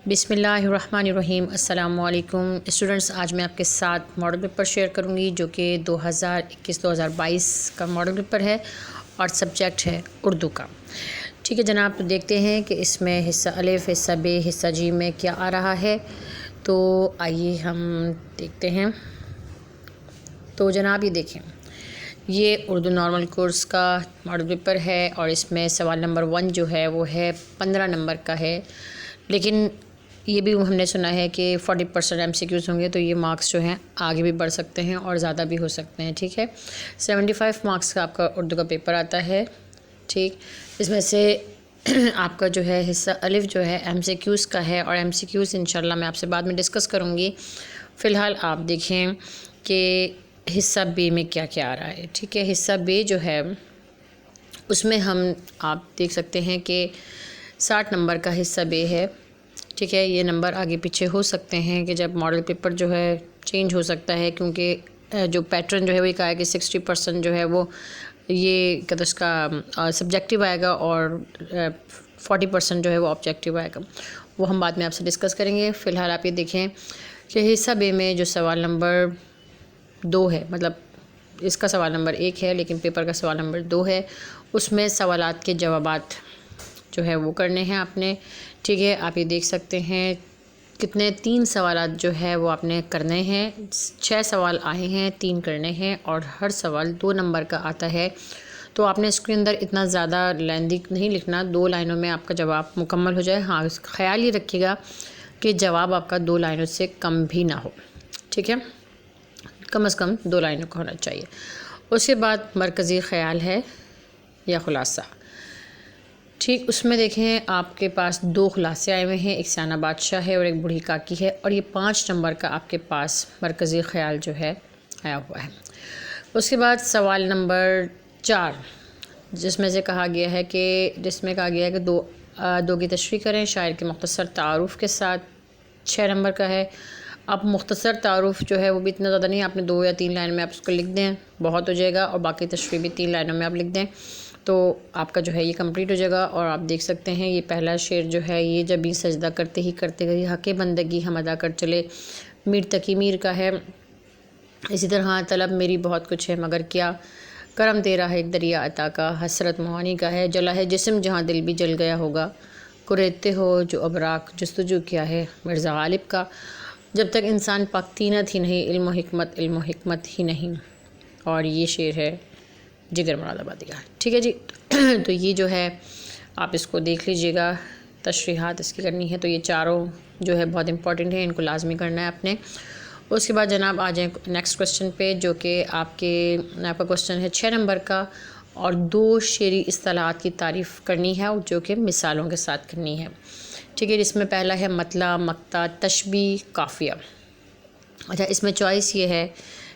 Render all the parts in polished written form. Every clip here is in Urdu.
بسم اللہ الرحمن الرحیم۔ السلام علیکم اسٹوڈنٹس، آج میں آپ کے ساتھ ماڈل پیپر شیئر کروں گی جو کہ 2021-2022 کا ماڈل پیپر ہے اور سبجیکٹ ہے اردو کا۔ ٹھیک ہے جناب، تو دیکھتے ہیں کہ اس میں حصہ الف، حصہ ب، حصہ ج میں کیا آ رہا ہے۔ تو آئیے ہم دیکھتے ہیں۔ تو جناب یہ دیکھیں، یہ اردو نارمل کورس کا ماڈل پیپر ہے اور اس میں سوال نمبر 1 جو ہے وہ ہے 15 نمبر کا ہے، لیکن یہ بھی ہم نے سنا ہے کہ 40% MCQs ہوں گے، تو یہ مارکس جو ہیں آگے بھی بڑھ سکتے ہیں اور زیادہ بھی ہو سکتے ہیں۔ ٹھیک ہے، 75 مارکس کا آپ کا اردو کا پیپر آتا ہے۔ ٹھیک، اس میں سے آپ کا جو ہے حصہ الف جو ہے MCQs کا ہے، اور MCQs انشاءاللہ میں آپ سے بعد میں ڈسکس کروں گی۔ فی الحال آپ دیکھیں کہ حصہ ب میں کیا کیا آ رہا ہے۔ ٹھیک ہے، حصہ ب جو ہے اس میں ہم آپ دیکھ سکتے ہیں کہ 60 نمبر کا حصہ ب ہے۔ ٹھیک ہے، یہ نمبر آگے پیچھے ہو سکتے ہیں کہ جب ماڈل پیپر جو ہے چینج ہو سکتا ہے، کیونکہ جو پیٹرن جو ہے وہ کہا ہے کہ 60% جو ہے وہ یہ کہ اس کا سبجیکٹیو آئے گا اور 40% جو ہے وہ آبجیکٹیو آئے گا، وہ ہم بعد میں آپ سے ڈسکس کریں گے۔ فی الحال آپ یہ دیکھیں کہ حصہ ب میں جو سوال نمبر 2 ہے، مطلب اس کا سوال نمبر 1 ہے لیکن پیپر کا سوال نمبر 2 ہے، اس میں سوالات کے جوابات جو ہے وہ کرنے ہیں آپ نے۔ ٹھیک ہے، آپ یہ دیکھ سکتے ہیں کتنے 3 سوالات جو ہے وہ آپ نے کرنے ہیں۔ 6 سوال آئے ہیں، 3 کرنے ہیں اور ہر سوال 2 نمبر کا آتا ہے۔ تو آپ نے اس کے اندر اتنا زیادہ لیندی نہیں لکھنا، 2 لائنوں میں آپ کا جواب مکمل ہو جائے۔ ہاں، خیال ہی رکھیے گا کہ جواب آپ کا 2 لائنوں سے کم بھی نہ ہو۔ ٹھیک ہے، کم از کم 2 لائنوں کا ہونا چاہیے۔ اس کے بعد مرکزی خیال ہے یا خلاصہ۔ ٹھیک، اس میں دیکھیں آپ کے پاس 2 خلاصے آئے ہوئے ہیں، ایک سیانہ بادشاہ ہے اور ایک بوڑھی کاکی ہے، اور یہ 5 نمبر کا آپ کے پاس مرکزی خیال جو ہے آیا ہوا ہے۔ اس کے بعد سوال نمبر 4 جس میں کہا گیا ہے کہ دو کی تشریح کریں شاعر کے مختصر تعارف کے ساتھ۔ 6 نمبر کا ہے۔ اب مختصر تعارف جو ہے وہ بھی اتنا زیادہ نہیں، آپ نے 2 یا 3 لائن میں آپ اس کو لکھ دیں، بہت ہو جائے گا، اور باقی تشریح بھی 3 لائنوں میں آپ لکھ دیں تو آپ کا جو ہے یہ کمپلیٹ ہو جائے گا۔ اور آپ دیکھ سکتے ہیں یہ پہلا شعر جو ہے یہ جب ہی سجدہ کرتے ہی کرتے گئی حق بندگی ہم ادا کر چلے، میر تقی میر کا ہے۔ اسی طرح طلب میری بہت کچھ ہے مگر کیا، کرم تیرا ہے ایک دریا عطا کا، حسرت موانی کا ہے، جلا ہے جسم جہاں دل بھی جل گیا ہوگا، کریتے ہو جو ابراک جستجو کیا ہے، مرزا غالب کا، جب تک انسان پاک تینت ہی نہیں، علم و حکمت ہی نہیں، اور یہ شعر ہے جگر مراد آبادی کا۔ ٹھیک ہے جی، تو یہ جو ہے آپ اس کو دیکھ لیجئے گا، تشریحات اس کی کرنی ہے، تو یہ چاروں جو ہے بہت امپورٹنٹ ہیں، ان کو لازمی کرنا ہے آپ نے۔ اس کے بعد جناب آ جائیں نیکسٹ کوسچن پہ، جو کہ آپ کا کوسچن ہے 6 نمبر کا، اور 2 شعری اصطلاحات کی تعریف کرنی ہے جو کہ مثالوں کے ساتھ کرنی ہے۔ ٹھیک ہے، جس میں پہلا ہے مطلع، مقطع، تشبیہ، قافیہ۔ اچھا، اس میں چوائس یہ ہے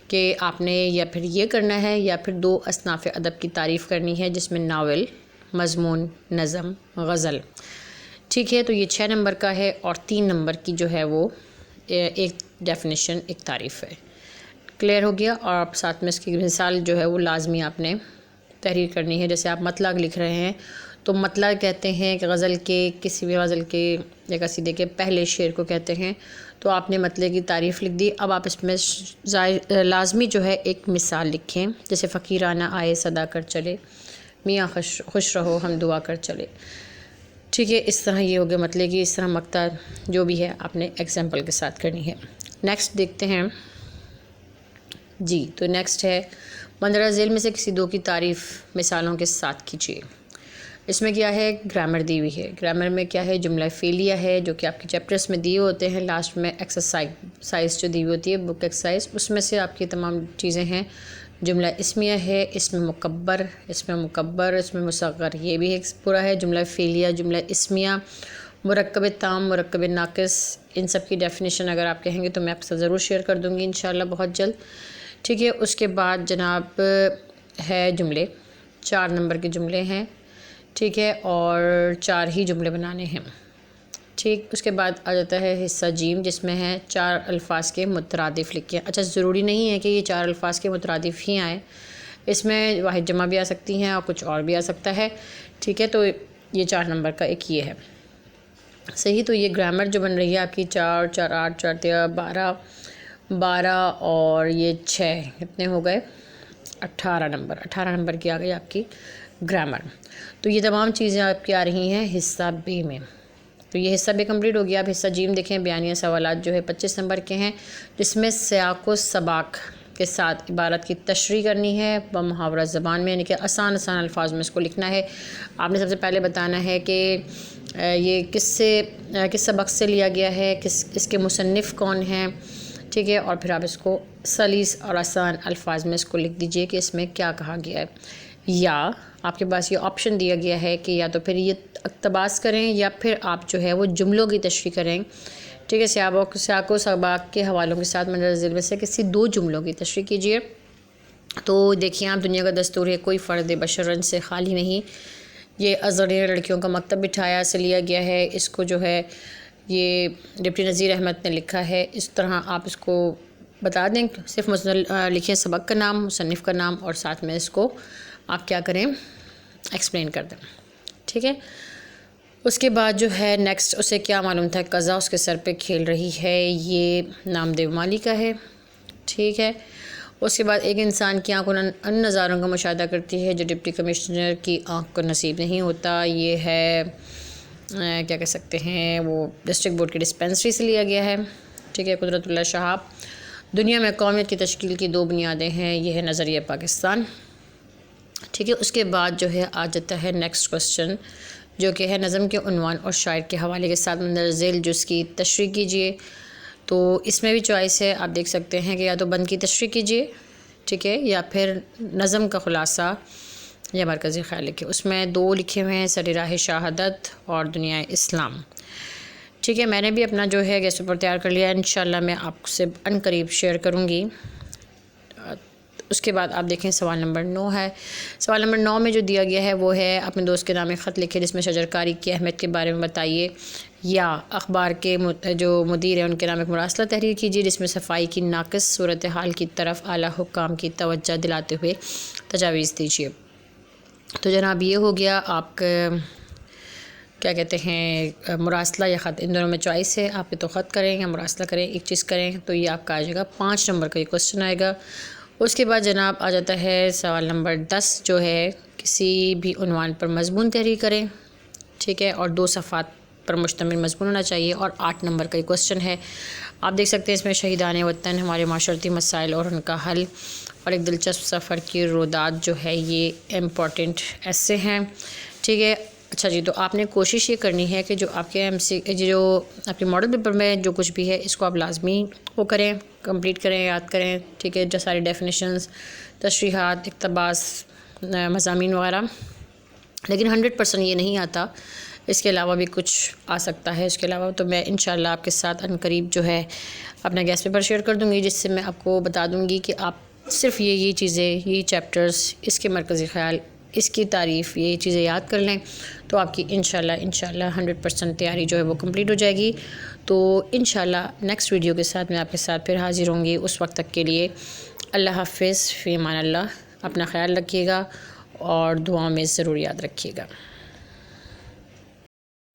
کہ آپ نے یا پھر یہ کرنا ہے یا پھر 2 اصناف ادب کی تعریف کرنی ہے، جس میں ناول، مضمون، نظم، غزل۔ ٹھیک ہے، تو یہ 6 نمبر کا ہے، اور 3 نمبر کی جو ہے وہ ایک ڈیفینیشن، ایک تعریف ہے۔ کلیئر ہو گیا؟ اور آپ ساتھ میں اس کی مثال جو ہے وہ لازمی آپ نے تحریر کرنی ہے۔ جیسے آپ مطلع لکھ رہے ہیں تو مطلع کہتے ہیں کہ غزل کے کسی بھی غزل کے یا قصیدے کے پہلے شعر کو کہتے ہیں، تو آپ نے مطلع کی تعریف لکھ دی۔ اب آپ اس میں لازمی جو ہے ایک مثال لکھیں، جیسے فقیرانہ آئے صدا کر چلے، میاں خوش رہو ہم دعا کر چلے۔ ٹھیک ہے، اس طرح یہ ہو گیا مطلع کی، اس طرح مقطع جو بھی ہے آپ نے ایگزامپل کے ساتھ کرنی ہے۔ نیکسٹ دیکھتے ہیں جی، تو نیکسٹ ہے 15 ذیل میں سے کسی 2 کی تعریف مثالوں کے ساتھ کیجیے۔ اس میں کیا ہے، گرامر دی ہوئی ہے۔ گرامر میں کیا ہے، جملہ فعلیہ ہے جو کہ آپ کے چیپٹرس میں دیے ہوتے ہیں، لاسٹ میں ایکسرسائز جو دی ہوئی ہوتی ہے، بک ایکسرسائز، اس میں سے آپ کی تمام چیزیں ہیں۔ جملہ اسمیہ ہے، اس میں مکبر، اس میں مصغر، یہ بھی ایک پورا ہے۔ جملہ فعلیہ، جملہ اسمیہ، مرکب تام، مرکب ناقص، ان سب کی ڈیفینیشن اگر آپ کہیں گے تو میں آپ سے ضرور شیئر کر دوں گی انشاءاللہ بہت جلد۔ ٹھیک ہے، اس کے بعد جناب ہے جملے، 4 نمبر کے جملے ہیں۔ ٹھیک ہے، اور 4 ہی جملے بنانے ہیں۔ ٹھیک، اس کے بعد آ جاتا ہے حصہ جیم، جس میں ہے 4 الفاظ کے مترادف لکھیں۔ اچھا، ضروری نہیں ہے کہ یہ 4 الفاظ کے مترادف ہی آئیں، اس میں واحد جمع بھی آ سکتی ہیں اور کچھ اور بھی آ سکتا ہے۔ ٹھیک ہے، تو یہ 4 نمبر کا ایک یہ ہے۔ صحیح. تو یہ گرامر جو بن رہی ہے آپ کی 4 4 8 4 13 12 اور یہ 6 کتنے ہو گئے 18 نمبر کی آ گئی آپ کی گرامر. تو یہ تمام چیزیں آپ کی آ رہی ہیں حصہ بے میں. تو یہ حصہ بے کمپلیٹ ہو گیا. آپ حصہ جیم دیکھیں. بیانیہ سوالات جو ہے 25 نمبر کے ہیں، جس میں سیاق و سباق کے ساتھ عبارت کی تشریح کرنی ہے بمحاورہ زبان میں، یعنی کہ آسان الفاظ میں اس کو لکھنا ہے. آپ نے سب سے پہلے بتانا ہے کہ یہ کس سبق سے لیا گیا ہے، اس کے مصنف کون ہیں، ٹھیک ہے. اور پھر آپ اس کو سلیس اور آسان الفاظ میں اس کو لکھ دیجئے کہ اس میں کیا کہا گیا ہے. یا آپ کے پاس یہ آپشن دیا گیا ہے کہ یا تو پھر یہ اقتباس کریں یا پھر آپ جو ہے وہ جملوں کی تشریح کریں، ٹھیک ہے. سیاق و سباق کے حوالوں کے ساتھ مندرجہ ذیل میں سے کسی 2 جملوں کی تشریح کیجیے. تو دیکھیں آپ، دنیا کا دستور ہے کوئی فرد بشر رنج سے خالی نہیں. یہ ازہر لڑکیوں کا مکتب بٹھایا سے لیا گیا ہے. اس کو جو ہے یہ ڈپٹی نذیر احمد نے لکھا ہے. اس طرح آپ اس کو بتا دیں، صرف لکھیں سبق کا نام، مصنف کا نام، اور ساتھ میں اس کو آپ کیا کریں ایکسپلین کر دیں، ٹھیک ہے. اس کے بعد جو ہے نیکسٹ، اسے کیا معلوم تھا قضا اس کے سر پہ کھیل رہی ہے، یہ نامدیو مالی کا ہے، ٹھیک ہے. اس کے بعد ایک انسان کی آنکھ ان نظاروں کا مشاہدہ کرتی ہے جو ڈپٹی کمشنر کی آنکھ کو نصیب نہیں ہوتا. یہ ہے کیا کہہ سکتے ہیں، وہ ڈسٹرکٹ بورڈ کی ڈسپینسری سے لیا گیا ہے، ٹھیک ہے. قدرت اللہ شہاب. دنیا میں قومیت کی تشکیل کی 2 بنیادیں ہیں، یہ ہے نظریہ پاکستان، ٹھیک ہے. اس کے بعد جو ہے آ جاتا ہے نیکسٹ کوسچن، جو کہ ہے نظم کے عنوان اور شاعر کے حوالے کے ساتھ مندرجہ ذیل جز کی تشریح کیجیے. تو اس میں بھی چوائس ہے، آپ دیکھ سکتے ہیں کہ یا تو بند کی تشریح کیجیے، ٹھیک ہے، یا پھر نظم کا خلاصہ یا مرکزی خیال لکھے. اس میں 2 لکھے ہوئے ہیں، سر راہ شہادت اور دنیا اسلام، ٹھیک ہے. میں نے بھی اپنا جو ہے گیس پیپر تیار کر لیا ہے، انشاءاللہ میں آپ سے ان قریب شیئر کروں گی. اس کے بعد آپ دیکھیں سوال نمبر 9 ہے. سوال نمبر 9 میں جو دیا گیا ہے وہ ہے اپنے دوست کے نام ایک خط لکھے جس میں شجرکاری کی اہمیت کے بارے میں بتائیے، یا اخبار کے جو مدیر ہیں ان کے نام ایک مراسلہ تحریر کیجیے جس میں صفائی کی ناقص صورتحال کی طرف اعلیٰ حکام کی توجہ دلاتے ہوئے تجاویز دیجیے. تو جناب یہ ہو گیا آپ کیا کہتے ہیں مراسلہ یا خط. ان دونوں میں چوائس ہے، آپ تو خط کریں یا مراسلہ کریں، ایک چیز کریں. تو یہ آپ کا آ جائے گا 5 نمبر کا یہ کوسچن آئے گا. اس کے بعد جناب آ جاتا ہے سوال نمبر 10، جو ہے کسی بھی عنوان پر مضمون تحریر کریں، ٹھیک ہے، اور 2 صفحات پر مشتمل مضمون ہونا چاہیے، اور 8 نمبر کا یہ کوسچن ہے. آپ دیکھ سکتے ہیں اس میں شہیدان وطن، ہمارے معاشرتی مسائل اور ان کا حل، اور ایک دلچسپ سفر کی رودات جو ہے یہ امپورٹنٹ ایسے ہیں، ٹھیک ہے. اچھا جی، تو آپ نے کوشش یہ کرنی ہے کہ جو آپ کے جو آپ کے ماڈل پیپر میں جو کچھ بھی ہے اس کو آپ لازمی وہ کریں، کمپلیٹ کریں، یاد کریں، ٹھیک ہے. جو ساری ڈیفینیشنز، تشریحات، اقتباس، مضامین وغیرہ. لیکن 100% یہ نہیں آتا، اس کے علاوہ بھی کچھ آ سکتا ہے. اس کے علاوہ تو میں انشاءاللہ آپ کے ساتھ ان قریب جو ہے اپنا گیس پیپر شیئر کر دوں گی، جس سے میں آپ کو بتا دوں گی کہ آپ صرف یہ چیزیں، یہ چیپٹرز، اس کے مرکزی خیال، اس کی تعریف، یہ چیزیں یاد کر لیں تو آپ کی انشاءاللہ 100% تیاری جو ہے وہ کمپلیٹ ہو جائے گی. تو انشاءاللہ نیکسٹ ویڈیو کے ساتھ میں آپ کے ساتھ پھر حاضر ہوں گی. اس وقت تک کے لیے اللہ حافظ، فی امان اللہ. اپنا خیال رکھیے گا اور دعاؤں میں ضرور یاد رکھیے گا.